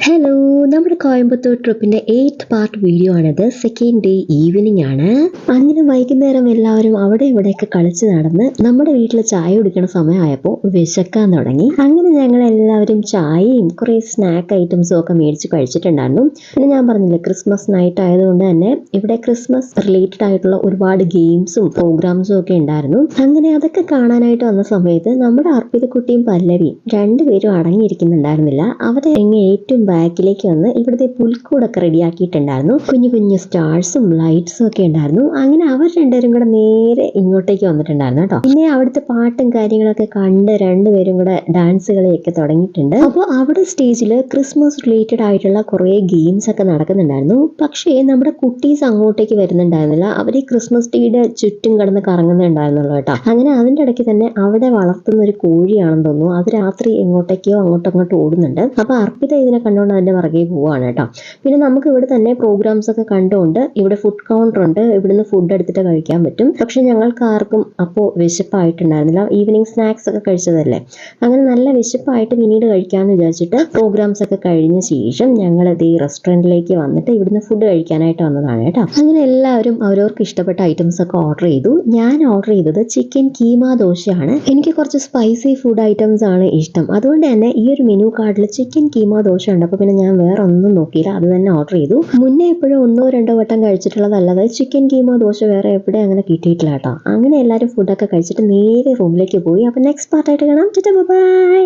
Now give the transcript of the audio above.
Hello, നമ്മുടെ Coimbatore ട്രിപ്പിന്റെ 8th part video ആണിത്. Second day evening ആണ്. അങ്ങനെ വൈകുന്നേരം എല്ലാവരും അവിടെ ഇവിടെയൊക്കെ കളിച്ച് നടന്ന് നമ്മുടെ വീട്ടിൽ ചായ കുടിക്കണ സമയമായപ്പോൾ വിശക്കാൻ തുടങ്ങി. അങ്ങനെ ഞങ്ങൾ എല്ലാവരും ചായയും കുറെ സ്നാക്ക് ഐറ്റംസും ഒക്കെ മേടിച്ച് കഴിച്ചിട്ടുണ്ടായിരുന്നു. പിന്നെ ഞാൻ പറഞ്ഞില്ലേ, ക്രിസ്മസ് നൈറ്റ് ആയതുകൊണ്ട് തന്നെ ഇവിടെ ക്രിസ്മസ് റിലേറ്റഡ് ആയിട്ടുള്ള ഒരുപാട് ഗെയിംസും പ്രോഗ്രാംസും ഒക്കെ ഉണ്ടായിരുന്നു. അങ്ങനെ അതൊക്കെ കാണാനായിട്ട് വന്ന സമയത്ത് നമ്മുടെ അർപ്പിതക്കുട്ടിയും പല്ലവിയും രണ്ടുപേരും അടങ്ങിയിരിക്കുന്നുണ്ടായിരുന്നില്ല. അവരെ ഏറ്റവും ബാക്കിലേക്ക് വന്ന് ഇവിടുത്തെ പുൽക്കൂടൊക്കെ റെഡിയാക്കിയിട്ടുണ്ടായിരുന്നു. കുഞ്ഞു കുഞ്ഞു സ്റ്റാർസും ലൈറ്റ്സും ഒക്കെ ഉണ്ടായിരുന്നു. അങ്ങനെ അവർ രണ്ടുപേരും കൂടെ നേരെ ഇങ്ങോട്ടേക്ക് വന്നിട്ടുണ്ടായിരുന്നു കേട്ടോ. പിന്നെ അവിടുത്തെ പാട്ടും കാര്യങ്ങളൊക്കെ കണ്ട് രണ്ടുപേരും കൂടെ ഡാൻസ് കളിയൊക്കെ തുടങ്ങിയിട്ടുണ്ട്. അപ്പോൾ അവിടെ സ്റ്റേജിൽ ക്രിസ്മസ് റിലേറ്റഡ് ആയിട്ടുള്ള കുറേ ഗെയിംസ് ഒക്കെ നടക്കുന്നുണ്ടായിരുന്നു. പക്ഷേ നമ്മുടെ കുട്ടീസ് അങ്ങോട്ടേക്ക് വരുന്നുണ്ടായിരുന്നില്ല. അവർ ഈ ക്രിസ്മസ് ട്രീയുടെ ചുറ്റും കിടന്ന് കറങ്ങുന്നുണ്ടായിരുന്നുള്ളൂ കേട്ടോ. അങ്ങനെ അതിൻ്റെ ഇടയ്ക്ക് തന്നെ അവിടെ വളർത്തുന്ന ഒരു കോഴിയാണെന്ന് തോന്നുന്നു. അത് രാത്രി എങ്ങോട്ടേക്കോ അങ്ങോട്ടും ഓടുന്നുണ്ട്. അപ്പോൾ അർപ്പിത ഇതിനെ കണ്ടുകൊണ്ട് അതിന്റെ പുറകെ പോവാണ് കേട്ടോ. പിന്നെ നമുക്ക് ഇവിടെ തന്നെ പ്രോഗ്രാംസ് ഒക്കെ കണ്ടുകൊണ്ട് ഇവിടെ ഫുഡ് കൗണ്ടർ ഉണ്ട്. ഇവിടുന്ന് ഫുഡ് എടുത്തിട്ട് കഴിക്കാൻ പറ്റും. പക്ഷെ ഞങ്ങൾക്ക് ആർക്കും അപ്പോൾ വിശപ്പായിട്ടുണ്ടായിരുന്നില്ല. ഈവനിങ് സ്നാക്സ് ഒക്കെ കഴിച്ചതല്ലേ, അങ്ങനെ നല്ല വിശപ്പായിട്ട് പിന്നീട് കഴിക്കാമെന്ന് വിചാരിച്ചിട്ട് പ്രോഗ്രാംസ് ഒക്കെ കഴിഞ്ഞ ശേഷം ഞങ്ങൾ ഈ റെസ്റ്റോറൻറ്റിലേക്ക് വന്നിട്ട് ഇവിടുന്ന് ഫുഡ് കഴിക്കാനായിട്ട് വന്നതാണ് കേട്ടോ. അങ്ങനെ എല്ലാവരും അവരവർക്ക് ഇഷ്ടപ്പെട്ട ഐറ്റംസ് ഒക്കെ ഓർഡർ ചെയ്തു. ഞാൻ ഓർഡർ ചെയ്തത് ചിക്കൻ കീമ ദോശയാണ്. എനിക്ക് കുറച്ച് സ്പൈസി ഫുഡ് ഐറ്റംസ് ആണ് ഇഷ്ടം. അതുകൊണ്ട് തന്നെ ഈ ഒരു മെനു കാർഡിൽ ചിക്കൻ കീമ ദോശ ഉണ്ട്. അപ്പോൾ പിന്നെ ഞാൻ വേറെ ഒന്നും നോക്കിയില്ല, അത് തന്നെ ഓർഡർ ചെയ്തു. മുന്നേ എപ്പോഴും 1-2 വട്ടം കഴിച്ചിട്ടുള്ളതല്ലാതെ ചിക്കൻ കീമ ദോശ വേറെ എവിടെ അങ്ങനെ കിട്ടിയിട്ടില്ല കേട്ടോ. അങ്ങനെ എല്ലാവരും ഫുഡൊക്കെ കഴിച്ചിട്ട് നേരെ റൂമിലേക്ക് പോയി. അപ്പോൾ നെക്സ്റ്റ് പാർട്ടായിട്ട് കാണാം. ബൈ.